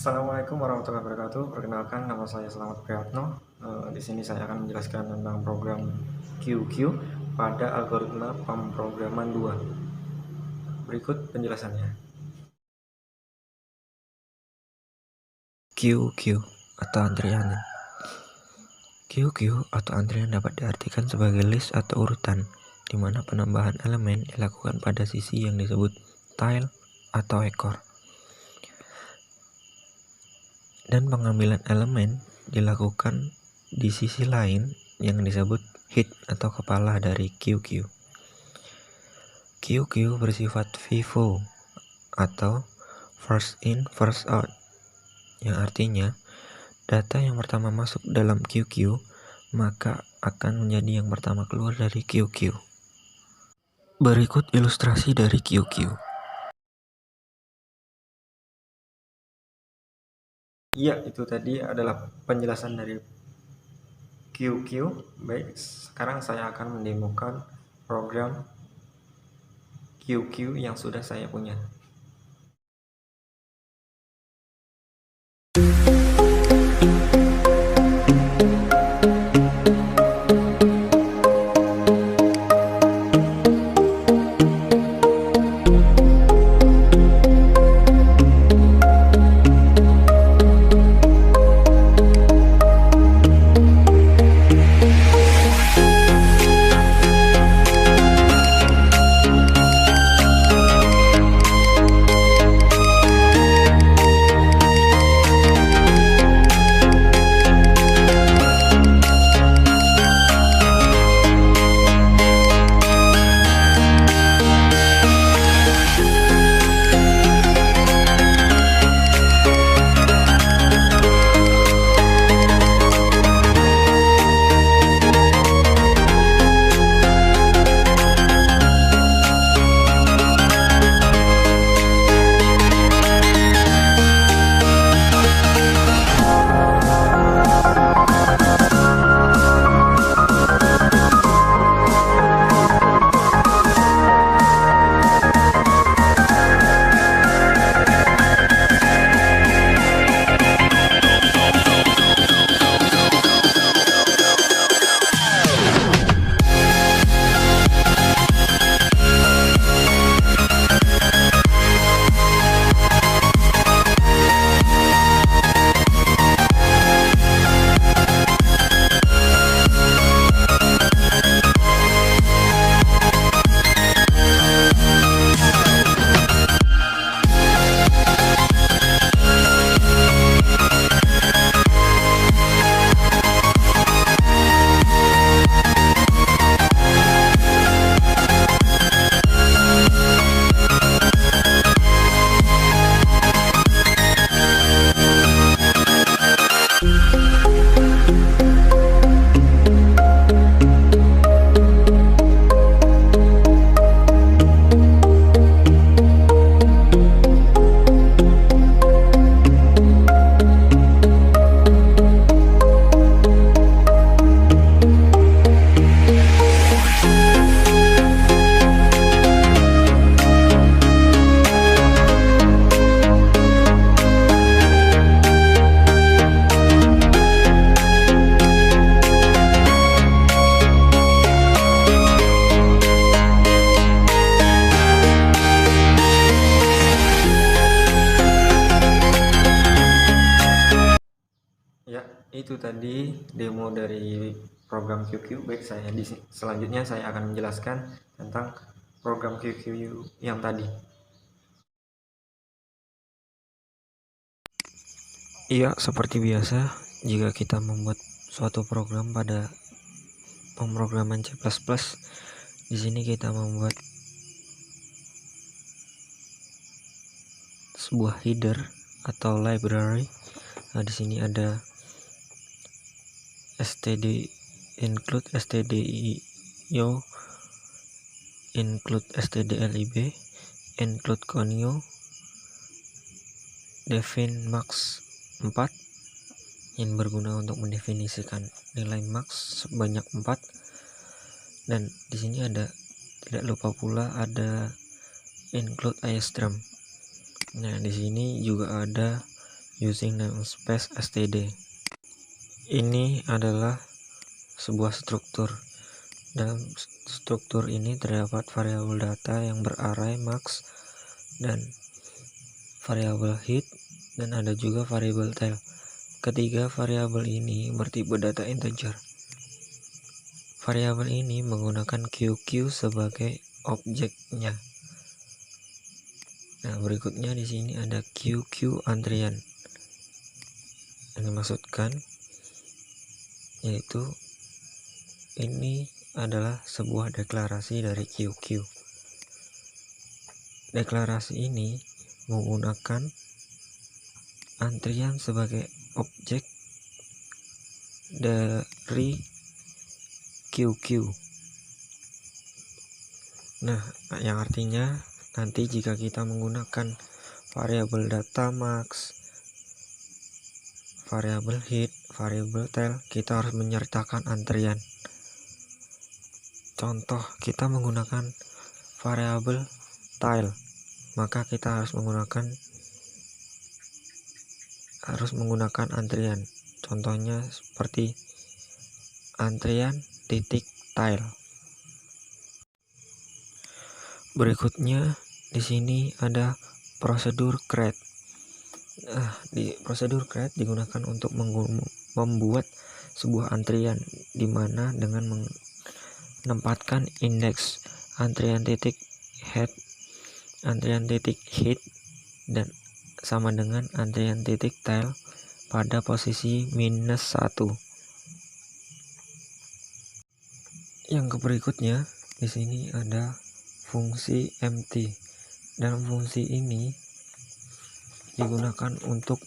Assalamualaikum warahmatullahi wabarakatuh. Perkenalkan, nama saya Selamat Priyatno. Di sini saya akan menjelaskan tentang program QQ pada algoritma pemrograman 2. Berikut penjelasannya. QQ atau antrian. QQ atau antrian dapat diartikan sebagai list atau urutan, di mana penambahan elemen dilakukan pada sisi yang disebut tile atau ekor, dan pengambilan elemen dilakukan di sisi lain yang disebut head atau kepala dari QQ. QQ bersifat FIFO atau first in first out, yang artinya data yang pertama masuk dalam QQ maka akan menjadi yang pertama keluar dari QQ. Berikut ilustrasi dari QQ. Ya, itu tadi adalah penjelasan dari QQ. Baik, sekarang saya akan mendemokan program QQ yang sudah saya punya. Ya, itu tadi demo dari program QQ. Baik, selanjutnya saya akan menjelaskan tentang program QQ yang tadi. Iya, seperti biasa, jika kita membuat suatu program pada pemrograman C++, di sini kita membuat sebuah header atau library. Nah, di sini ada std include stdio, include stdlib, include conio, define max 4 yang berguna untuk mendefinisikan nilai max sebanyak 4. Dan di sini ada, tidak lupa pula, ada include isdrum. Nah, di sini juga ada using namespace std. Ini adalah sebuah struktur. Dalam struktur ini terdapat variabel data yang berarray max dan variabel head, dan ada juga variabel tail. Ketiga variabel ini bertipe data integer. Variabel ini menggunakan QQ sebagai objeknya. Nah, berikutnya di sini ada QQ antrian. Yang dimaksudkan yaitu ini adalah sebuah deklarasi dari QQ. Deklarasi ini menggunakan antrian sebagai objek dari QQ. Nah, yang artinya nanti jika kita menggunakan variabel data max, variabel head, variabel tail, kita harus menyertakan antrian. Contoh, kita menggunakan variabel tail, maka kita harus menggunakan antrian. Contohnya seperti antrian titik tail. Berikutnya di sini ada prosedur create. Di prosedur create digunakan untuk membuat sebuah antrian, di mana dengan menempatkan indeks antrian titik head, antrian titik head, dan sama dengan antrian titik tail pada posisi -1. Yang berikutnya di sini ada fungsi empty. Dalam fungsi ini digunakan untuk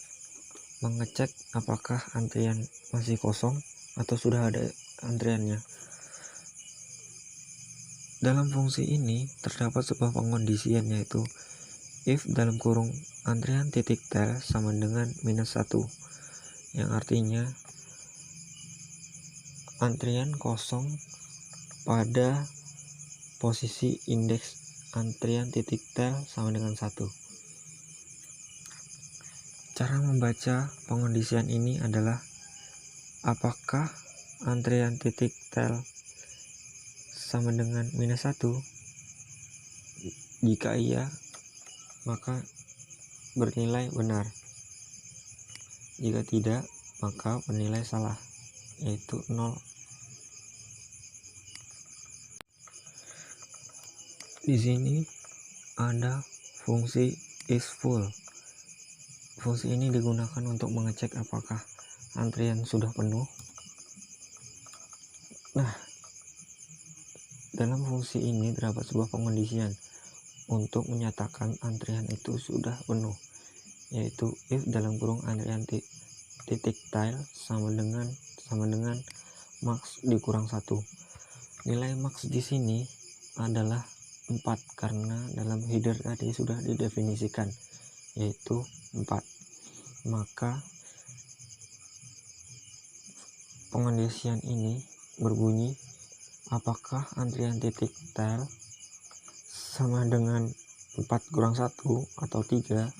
mengecek apakah antrian masih kosong atau sudah ada antriannya. Dalam fungsi ini terdapat sebuah pengondisian, yaitu if dalam kurung antrian titik tail sama dengan -1, yang artinya antrian kosong pada posisi indeks antrian titik tail sama dengan 1. Cara membaca pengondisian ini adalah apakah antrian titik tail sama dengan -1. Jika iya, maka bernilai benar. Jika tidak, maka bernilai salah, yaitu 0. Di sini ada fungsi isFull. Fungsi ini digunakan untuk mengecek apakah antrian sudah penuh. Nah, dalam fungsi ini terdapat sebuah pengondisian untuk menyatakan antrian itu sudah penuh, yaitu if dalam kurung antrian titik tail sama dengan max dikurang 1. Nilai max di sini adalah 4 karena dalam header tadi sudah didefinisikan yaitu 4. Maka pengondisian ini berbunyi apakah antrian titik tail sama dengan 4 kurang 1 atau 3.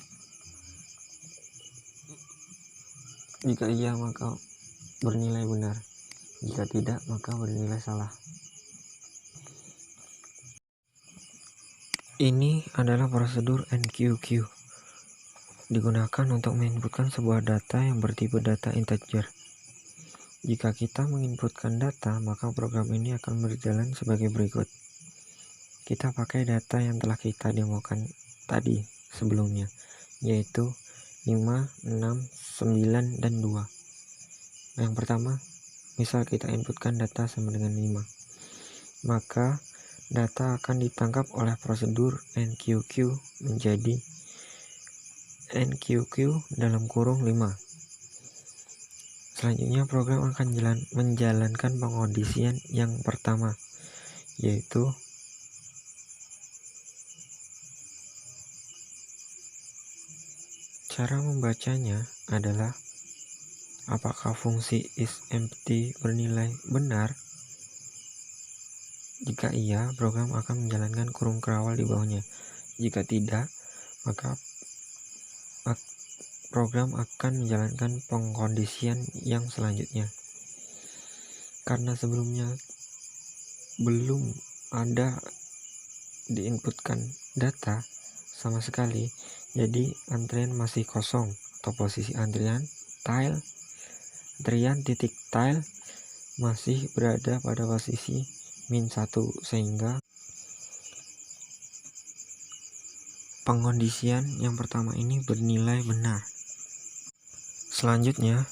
Jika iya, maka bernilai benar. Jika tidak, maka bernilai salah. Ini adalah prosedur NQQ. Digunakan untuk menginputkan sebuah data yang bertipe data integer. Jika kita menginputkan data, maka program ini akan berjalan sebagai berikut. Kita pakai data yang telah kita demokan tadi sebelumnya, yaitu 5, 6, 9, dan 2. Yang pertama, misal kita inputkan data sama dengan 5. Maka data akan ditangkap oleh prosedur NQQ menjadi NQQ dalam kurung 5. Selanjutnya program akan menjalankan pengondisian yang pertama, yaitu cara membacanya adalah apakah fungsi isEmpty bernilai benar. Jika iya, program akan menjalankan kurung kerawal di bawahnya. Jika tidak, maka program akan menjalankan pengkondisian yang selanjutnya. Karena sebelumnya belum ada diinputkan data sama sekali, jadi antrian masih kosong atau posisi antrian titik tile masih berada pada posisi -1, sehingga pengkondisian yang pertama ini bernilai benar. Selanjutnya,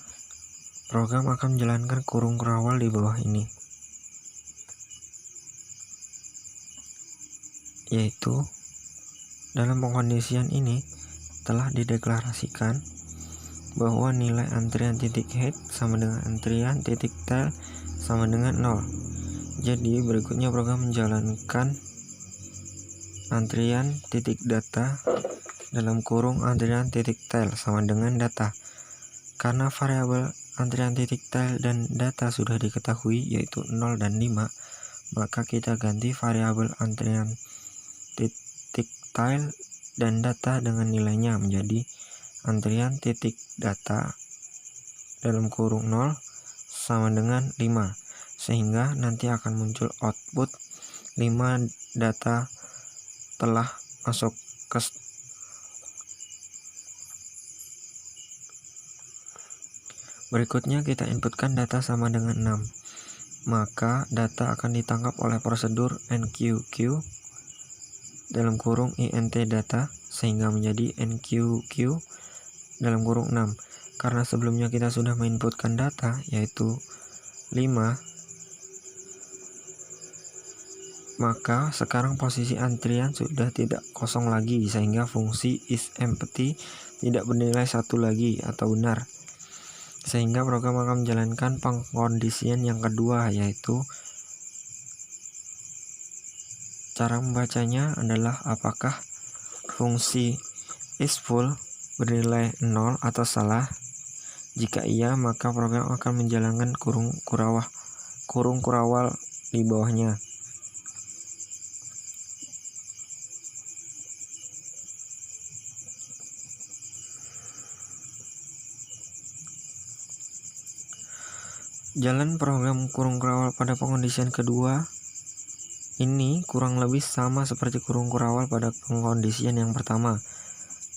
program akan menjalankan kurung kurawal di bawah ini, yaitu dalam pengkondisian ini telah dideklarasikan bahwa nilai antrian titik head sama dengan antrian titik tail sama dengan 0. Jadi berikutnya program menjalankan antrian titik data dalam kurung antrian titik tail sama dengan data. Karena variabel antrian titik tail dan data sudah diketahui yaitu 0 dan 5, maka kita ganti variabel antrian titik tail dan data dengan nilainya menjadi antrian titik data dalam kurung 0 sama dengan 5, sehingga nanti akan muncul output 5 data telah masuk ke berikutnya kita inputkan data sama dengan 6, maka data akan ditangkap oleh prosedur NQQ dalam kurung int data sehingga menjadi NQQ dalam kurung 6. Karena sebelumnya kita sudah menginputkan data yaitu 5, maka sekarang posisi antrian sudah tidak kosong lagi sehingga fungsi isEmpty tidak bernilai 1 lagi atau benar. Sehingga program akan menjalankan pengkondisian yang kedua, yaitu cara membacanya adalah apakah fungsi isFull bernilai 0 atau salah. Jika iya, maka program akan menjalankan kurung kurawal di bawahnya. Jalan program kurung kurawal pada pengkondisian kedua ini kurang lebih sama seperti kurung kurawal pada pengkondisian yang pertama.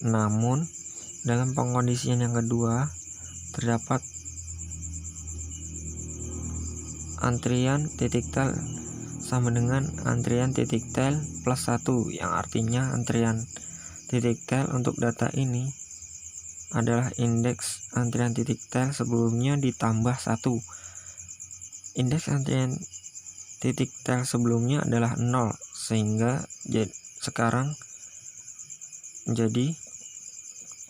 Namun, dalam pengkondisian yang kedua terdapat antrian titik tail sama dengan antrian titik tail plus 1, yang artinya antrian titik tail untuk data ini adalah indeks antrian titik tail sebelumnya ditambah 1. Indeks antrian titik tail sebelumnya adalah 0, sehingga sekarang menjadi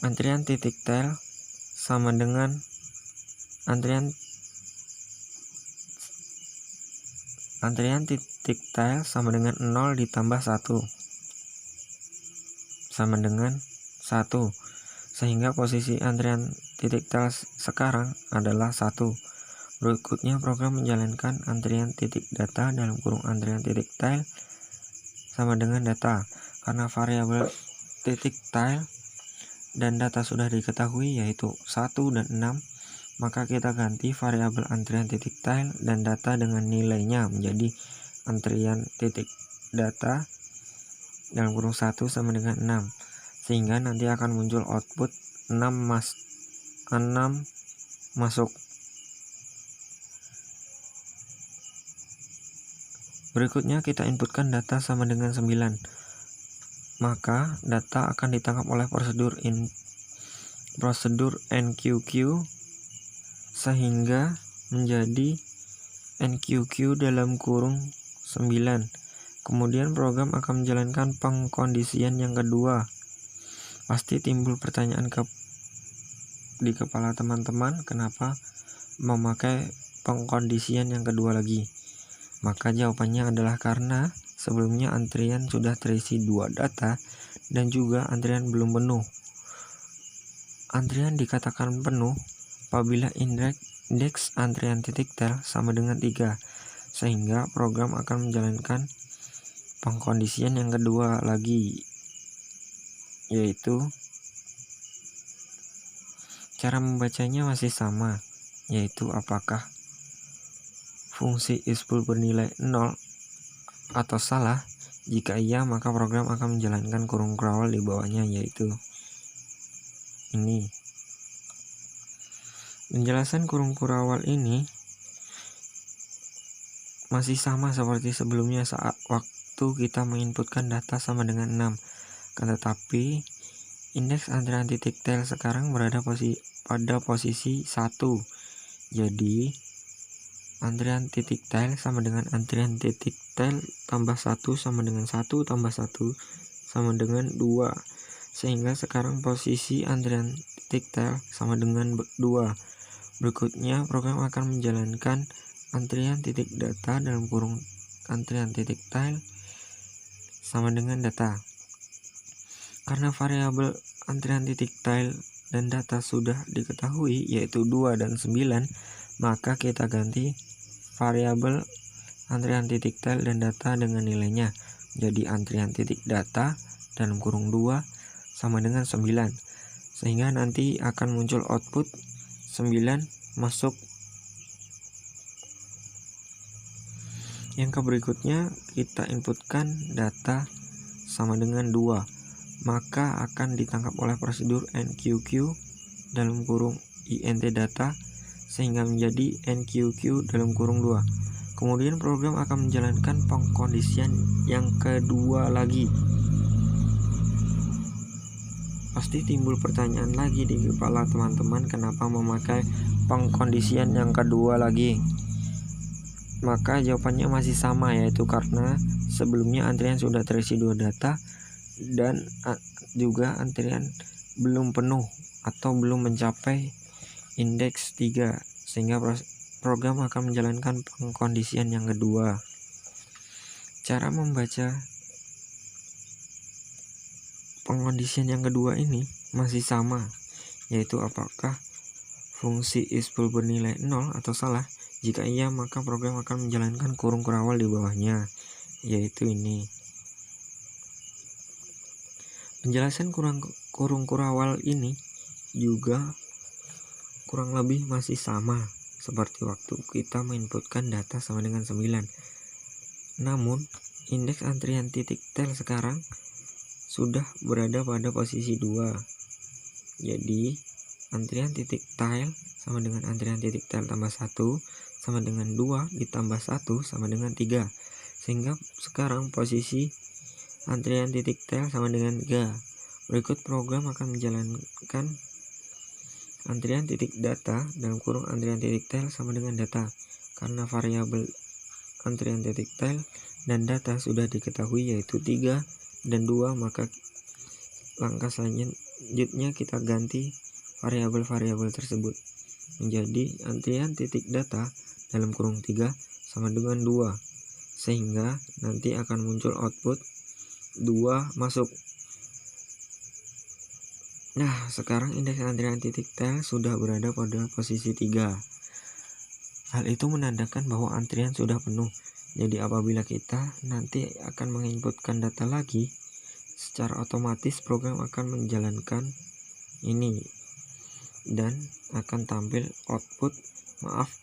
antrian titik tail sama dengan antrian titik tail sama dengan 0 ditambah 1 sama dengan 1, sehingga posisi antrian titik tail sekarang adalah 1. Berikutnya program menjalankan antrian titik data dalam kurung antrian titik tail sama dengan data. Karena variabel titik tail dan data sudah diketahui yaitu 1 dan 6, maka kita ganti variabel antrian titik tail dan data dengan nilainya menjadi antrian titik data dalam kurung 1 sama dengan 6, sehingga nanti akan muncul output 6 masuk. Berikutnya kita inputkan data sama dengan 9, maka data akan ditangkap oleh prosedur NQQ sehingga menjadi NQQ dalam kurung 9. Kemudian program akan menjalankan pengkondisian yang kedua. Pasti timbul pertanyaan di kepala teman-teman, kenapa memakai pengkondisian yang kedua lagi? Maka jawabannya adalah karena sebelumnya antrian sudah terisi 2 data dan juga antrian belum penuh. Antrian dikatakan penuh apabila indeks antrian titik tail sama dengan 3, sehingga program akan menjalankan pengkondisian yang kedua lagi, yaitu Cara membacanya masih sama, yaitu apakah fungsi isFull bernilai 0 atau salah. Jika iya, maka program akan menjalankan kurung kurawal di bawahnya, yaitu ini. Penjelasan kurung kurawal ini masih sama seperti sebelumnya saat waktu kita menginputkan data sama dengan 6. Tetapi indeks antrian titik tel sekarang berada pada posisi 1. Jadi antrian titik tel sama dengan antrian titik tel tambah 1 sama dengan 1 tambah 1 sama dengan 2. Sehingga sekarang posisi antrian titik tel sama dengan 2. Berikutnya program akan menjalankan antrian titik data dalam kurung antrian titik tel sama dengan data. Karena variabel antrian titik tel dan data sudah diketahui, yaitu 2 dan 9, maka kita ganti variabel antrian titik tel dan data dengan nilainya. Jadi antrian titik data dalam kurung 2 sama dengan 9. Sehingga nanti akan muncul output 9 masuk. Yang berikutnya kita inputkan data sama dengan 2, maka akan ditangkap oleh prosedur NQQ dalam kurung int data sehingga menjadi NQQ dalam kurung 2. Kemudian program akan menjalankan pengkondisian yang kedua lagi. Pasti timbul pertanyaan lagi di kepala teman-teman, kenapa memakai pengkondisian yang kedua lagi? Maka jawabannya masih sama, yaitu karena sebelumnya antrian sudah terisi 2 data dan juga antrian belum penuh atau belum mencapai indeks 3, sehingga program akan menjalankan pengkondisian yang kedua. Cara membaca pengkondisian yang kedua ini masih sama, yaitu apakah fungsi isFull bernilai 0 atau salah. Jika iya, maka program akan menjalankan kurung kurawal di bawahnya, yaitu ini. Penjelasan kurung kurawal ini juga kurang lebih masih sama seperti waktu kita menginputkan data sama dengan 9. Namun, indeks antrian titik tel sekarang sudah berada pada posisi 2. Jadi, antrian titik tel sama dengan antrian titik tel tambah 1 sama dengan 2 ditambah 1 sama dengan 3. Sehingga sekarang posisi antrian titik tel sama dengan 3. Berikut program akan menjalankan antrian titik data dalam kurung antrian titik tel sama dengan data. Karena variabel antrian titik tel dan data sudah diketahui, yaitu 3 dan 2, maka langkah selanjutnya kita ganti variabel-variabel tersebut menjadi antrian titik data dalam kurung 3 sama dengan 2, sehingga nanti akan muncul output 2 masuk. Nah, sekarang indeks antrian titik tel sudah berada pada posisi 3. Hal itu menandakan bahwa antrian sudah penuh. Jadi apabila kita nanti akan menginputkan data lagi, secara otomatis program akan menjalankan ini dan akan tampil output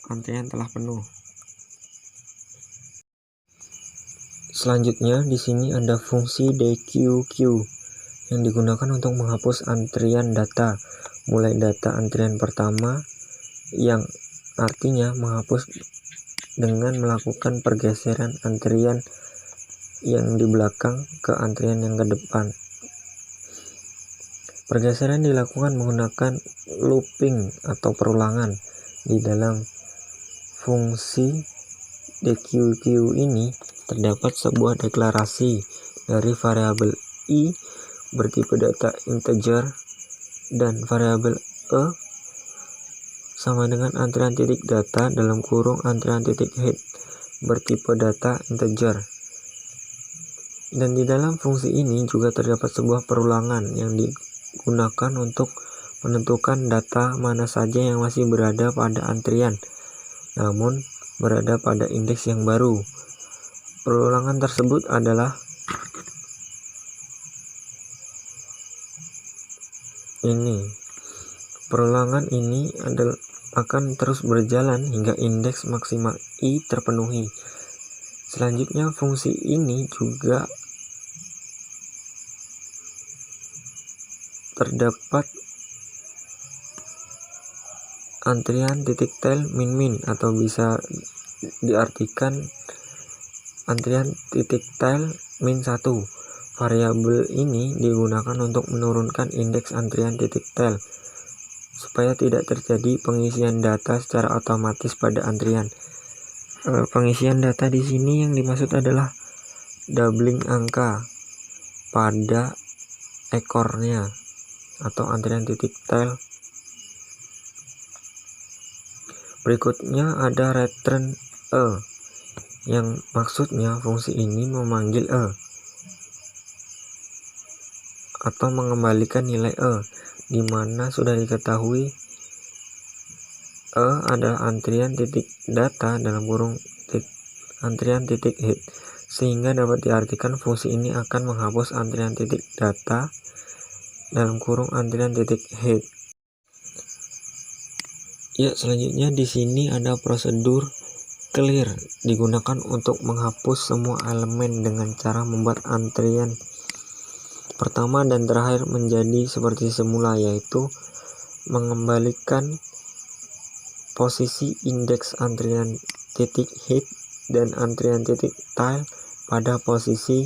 antrian telah penuh. Selanjutnya di sini ada fungsi DQQ yang digunakan untuk menghapus antrian data, mulai data antrian pertama, yang artinya menghapus dengan melakukan pergeseran antrian yang di belakang ke antrian yang ke depan. Pergeseran dilakukan menggunakan looping atau perulangan. Di dalam fungsi DQQ ini terdapat sebuah deklarasi dari variabel i bertipe data integer dan variabel e sama dengan antrian titik data dalam kurung antrian titik head bertipe data integer. Dan di dalam fungsi ini juga terdapat sebuah perulangan yang digunakan untuk menentukan data mana saja yang masih berada pada antrian, namun berada pada indeks yang baru. Perulangan tersebut adalah ini. Perulangan ini akan terus berjalan hingga indeks maksimal I terpenuhi. Selanjutnya, fungsi ini juga terdapat antrian titik tail min-min, atau bisa diartikan antrian titik tail min 1. Variabel ini digunakan untuk menurunkan indeks antrian titik tail supaya tidak terjadi pengisian data secara otomatis pada antrian. Pengisian data di sini yang dimaksud adalah doubling angka pada ekornya atau antrian titik tail. Berikutnya ada return E, yang maksudnya fungsi ini memanggil E atau mengembalikan nilai E, di mana sudah diketahui E adalah antrian titik data dalam kurung antrian titik head, sehingga dapat diartikan fungsi ini akan menghapus antrian titik data dalam kurung antrian titik head. Ya, selanjutnya di sini ada prosedur clear, digunakan untuk menghapus semua elemen dengan cara membuat antrian pertama dan terakhir menjadi seperti semula, yaitu mengembalikan posisi indeks antrian titik head dan antrian titik tail pada posisi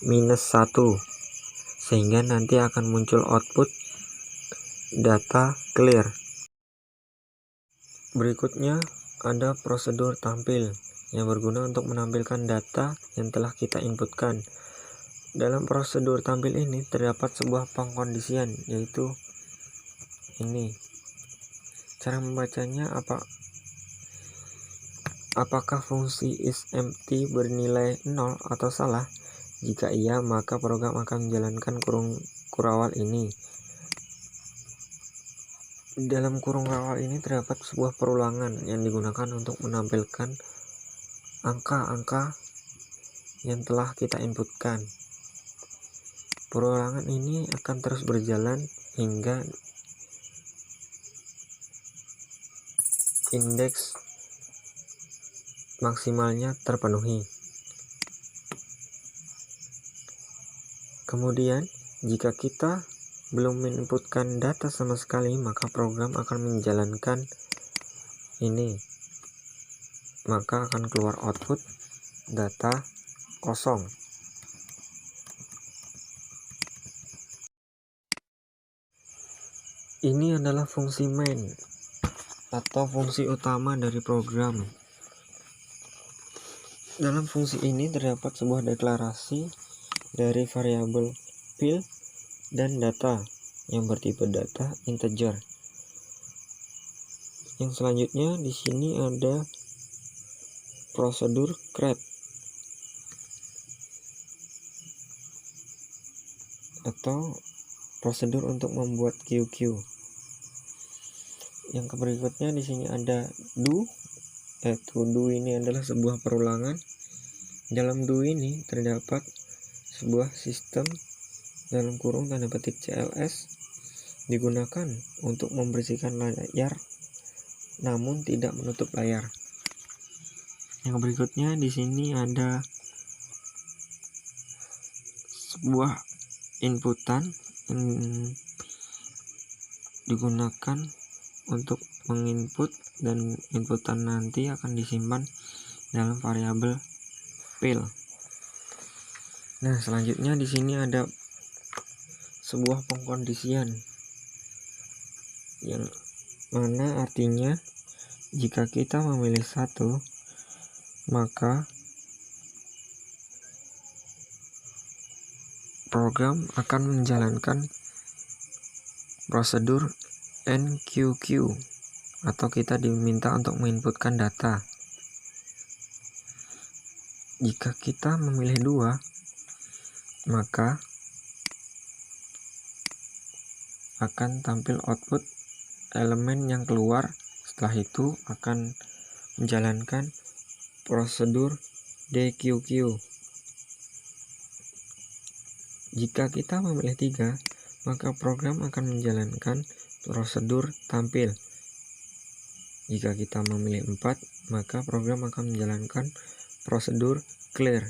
-1, sehingga nanti akan muncul output data clear. Berikutnya ada prosedur tampil yang berguna untuk menampilkan data yang telah kita inputkan. Dalam prosedur tampil ini terdapat sebuah pengkondisian, yaitu ini. Cara membacanya apakah fungsi isEmpty bernilai 0 atau salah? Jika iya, maka program akan menjalankan kurung kurawal ini. Dalam kurung kurawal ini terdapat sebuah perulangan yang digunakan untuk menampilkan angka-angka yang telah kita inputkan. Perulangan ini akan terus berjalan hingga indeks maksimalnya terpenuhi. Kemudian, jika kita belum menginputkan data sama sekali, maka program akan menjalankan ini. Maka akan keluar output data kosong. Ini adalah fungsi main atau fungsi utama dari program. Dalam fungsi ini terdapat sebuah deklarasi dari variabel fill dan data yang bertipe data integer. Yang selanjutnya di sini ada prosedur create atau prosedur untuk membuat QQ. Yang berikutnya di sini ada do. Do ini adalah sebuah perulangan. Dalam do ini terdapat sebuah sistem dalam kurung tanda petik CLS digunakan untuk membersihkan layar namun tidak menutup layar. Yang berikutnya di sini ada sebuah inputan yang digunakan untuk menginput, dan inputan nanti akan disimpan dalam variabel fill. Nah, selanjutnya di sini ada sebuah pengkondisian yang mana artinya jika kita memilih satu, maka program akan menjalankan prosedur NQQ atau kita diminta untuk menginputkan data. Jika kita memilih 2, maka akan tampil output elemen yang keluar. Setelah itu akan menjalankan prosedur DQQ. Jika kita memilih 3, maka program akan menjalankan prosedur tampil. Jika kita memilih 4, maka program akan menjalankan prosedur clear.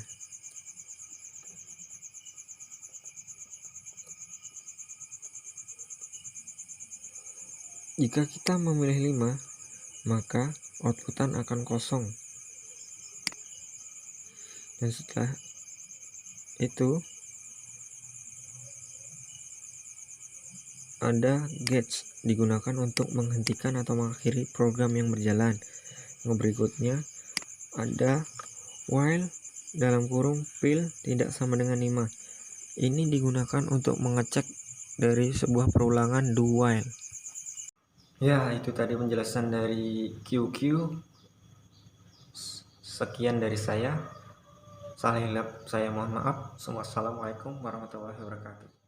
Jika kita memilih 5, maka outputan akan kosong. Dan setelah itu ada gauge digunakan untuk menghentikan atau mengakhiri program yang berjalan. Yang berikutnya ada while (pil tidak sama dengan 5). Ini digunakan untuk mengecek dari sebuah perulangan do while. Ya, itu tadi penjelasan dari QQ. Sekian dari saya. Salah hilap saya mohon maaf. Wassalamualaikum warahmatullahi wabarakatuh.